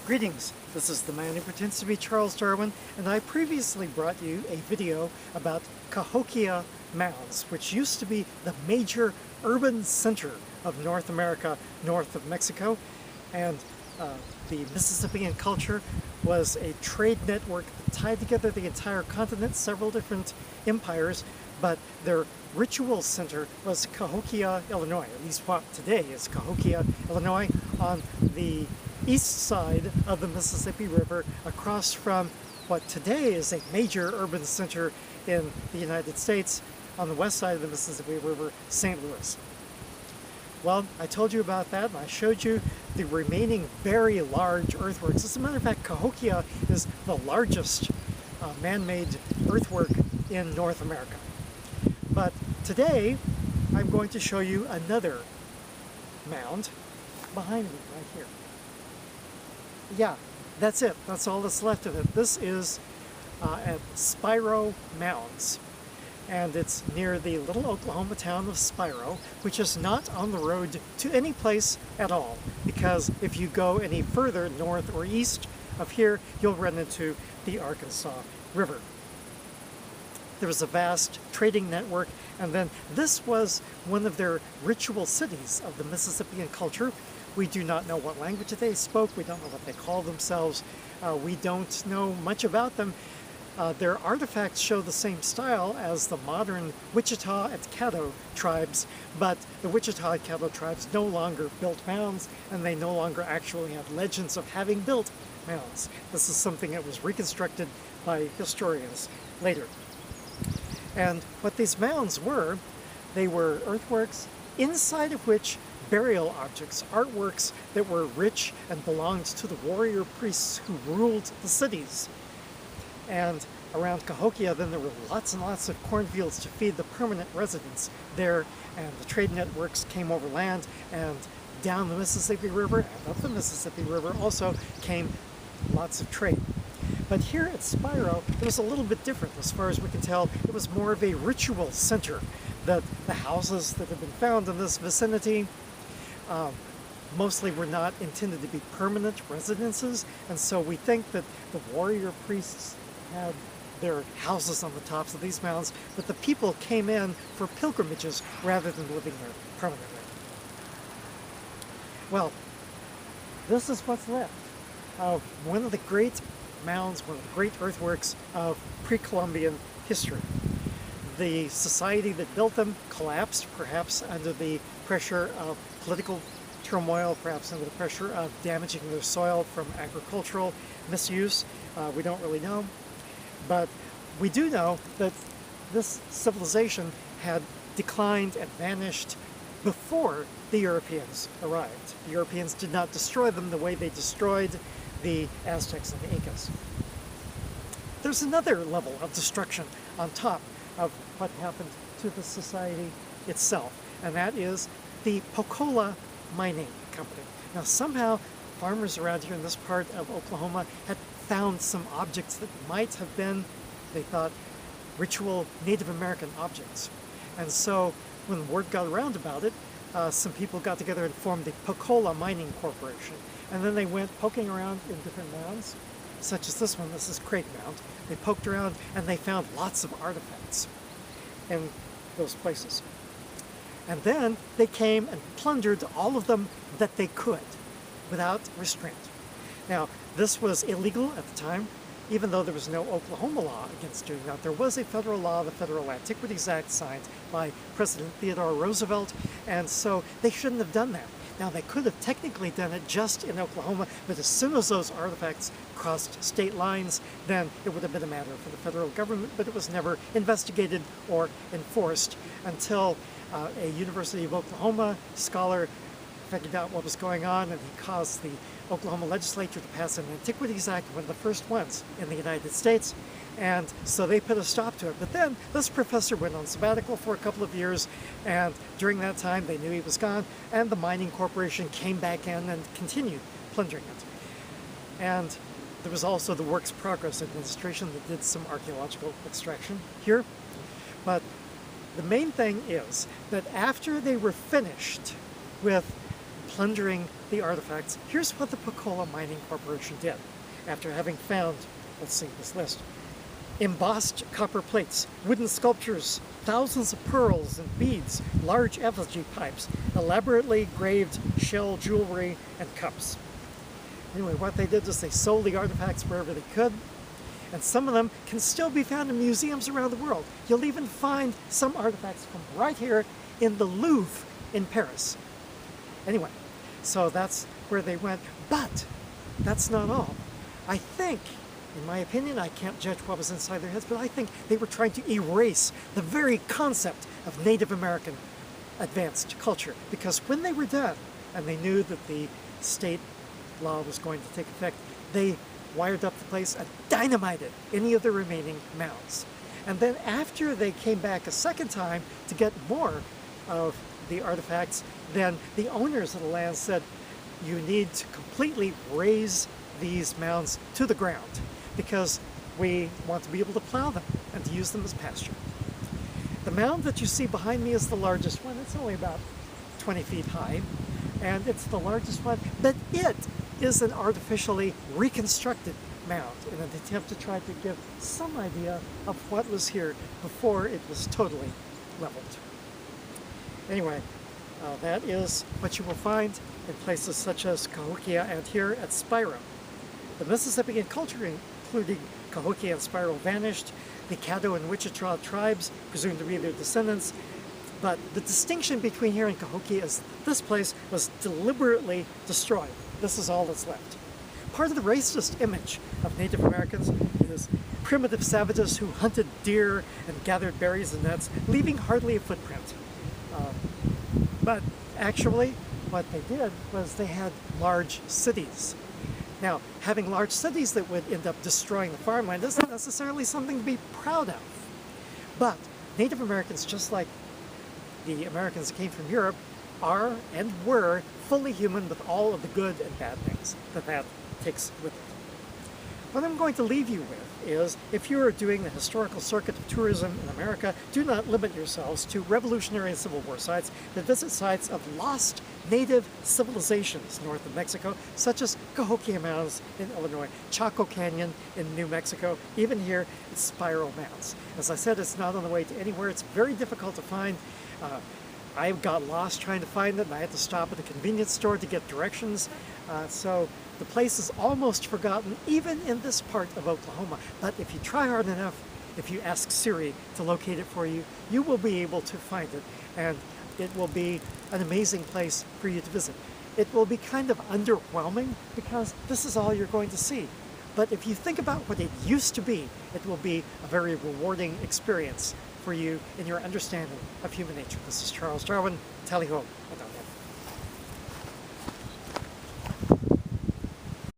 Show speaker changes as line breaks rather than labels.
Greetings, this is the man who pretends to be Charles Darwin, and I previously brought you a video about Cahokia Mounds, which used to be the major urban center of North America, north of Mexico, and the Mississippian culture was a trade network that tied together the entire continent, several different empires, but their ritual center was Cahokia, Illinois. At least what today is Cahokia, Illinois, on the east side of the Mississippi River, across from what today is a major urban center in the United States, on the west side of the Mississippi River, St. Louis. Well, I told you about that, and I showed you the remaining very large earthworks. As a matter of fact, Cahokia is the largest man-made earthwork in North America. But today, I'm going to show you another mound behind me, right here. Yeah, that's it. That's all that's left of it. This is at Spiro Mounds, and it's near the little Oklahoma town of Spiro, which is not on the road to any place at all, because if you go any further north or east of here, you'll run into the Arkansas River. There was a vast trading network, and then this was one of their ritual cities of the Mississippian culture. We do not know what language they spoke. We don't know what they call themselves. We don't know much about them. Their artifacts show the same style as the modern Wichita and Caddo tribes, but the Wichita and Caddo tribes no longer built mounds, and they no longer actually have legends of having built mounds. This is something that was reconstructed by historians later. And what these mounds were, they were earthworks inside of which burial objects, artworks that were rich and belonged to the warrior priests who ruled the cities. And around Cahokia, then there were lots and lots of cornfields to feed the permanent residents there, and the trade networks came overland, and down the Mississippi River and up the Mississippi River also came lots of trade. But here at Spiro, it was a little bit different. As far as we can tell, it was more of a ritual center. That the houses that have been found in this vicinity mostly were not intended to be permanent residences, and so we think that the warrior priests had their houses on the tops of these mounds, but the people came in for pilgrimages rather than living there permanently. Well, this is what's left of one of the great mounds, one of the great earthworks of pre-Columbian history. The society that built them collapsed, perhaps under the pressure of political turmoil, perhaps under the pressure of damaging their soil from agricultural misuse. We don't really know. But we do know that this civilization had declined and vanished before the Europeans arrived. The Europeans did not destroy them the way they destroyed the Aztecs and the Incas. There's another level of destruction on top of what happened to the society itself, and that is the Pocola Mining Company. Now, somehow farmers around here in this part of Oklahoma had found some objects that might have been, they thought, ritual Native American objects. And so when word got around about it, some people got together and formed the Pocola Mining Corporation. And then they went poking around in different mounds, such as this one. This is Craig Mound. They poked around and they found lots of artifacts in those places. And then they came and plundered all of them that they could, without restraint. Now, this was illegal at the time, even though there was no Oklahoma law against doing that. There was a federal law, the Federal Antiquities Act, signed by President Theodore Roosevelt, and so they shouldn't have done that. Now, they could have technically done it just in Oklahoma, but as soon as those artifacts crossed state lines, then it would have been a matter for the federal government, but it was never investigated or enforced until a University of Oklahoma scholar figured out what was going on, and he caused the Oklahoma legislature to pass an Antiquities Act, one of the first ones in the United States, and so they put a stop to it. But then this professor went on sabbatical for a couple of years, and during that time they knew he was gone, and the mining corporation came back in and continued plundering it. And there was also the Works Progress Administration that did some archaeological extraction here. But the main thing is that after they were finished with plundering the artifacts, here's what the Pocola Mining Corporation did. After having found, let's see this list, embossed copper plates, wooden sculptures, thousands of pearls and beads, large effigy pipes, elaborately graved shell jewelry, and cups. Anyway, what they did is they sold the artifacts wherever they could, and some of them can still be found in museums around the world. You'll even find some artifacts from right here in the Louvre in Paris. Anyway, so that's where they went, but that's not all. I think, in my opinion, I can't judge what was inside their heads, but I think they were trying to erase the very concept of Native American advanced culture, because when they were done, and they knew that the state law was going to take effect, they wired up the place and dynamited any of the remaining mounds. And then after they came back a second time to get more of the artifacts, then the owners of the land said, you need to completely raise these mounds to the ground because we want to be able to plow them and to use them as pasture. The mound that you see behind me is the largest one. It's only about 20 feet high, and it's the largest one, but it is an artificially reconstructed mound in an attempt to try to give some idea of what was here before it was totally leveled. Anyway, that is what you will find in places such as Cahokia and here at Spiro. The Mississippian culture, including Cahokia and Spiro, vanished. The Caddo and Wichita tribes, presumed to be their descendants. But the distinction between here and Cahokia is that this place was deliberately destroyed. This is all that's left. Part of the racist image of Native Americans is primitive savages who hunted deer and gathered berries and nuts, leaving hardly a footprint. But actually, what they did was they had large cities. Now, having large cities that would end up destroying the farmland isn't necessarily something to be proud of. But Native Americans, just like the Americans that came from Europe, are and were fully human with all of the good and bad things that takes with it. What I'm going to leave you with is, if you are doing the historical circuit of tourism in America, do not limit yourselves to Revolutionary and Civil War sites, but visit sites of lost native civilizations north of Mexico, such as Cahokia Mounds in Illinois, Chaco Canyon in New Mexico, even here it's Spiro Mounds. As I said, it's not on the way to anywhere. It's very difficult to find. I got lost trying to find it, and I had to stop at a convenience store to get directions. So the place is almost forgotten, even in this part of Oklahoma. But if you try hard enough, if you ask Siri to locate it for you, you will be able to find it. And it will be an amazing place for you to visit. It will be kind of underwhelming because this is all you're going to see. But if you think about what it used to be, it will be a very rewarding experience for you in your understanding of human nature. This is Charles Darwin. Tally ho.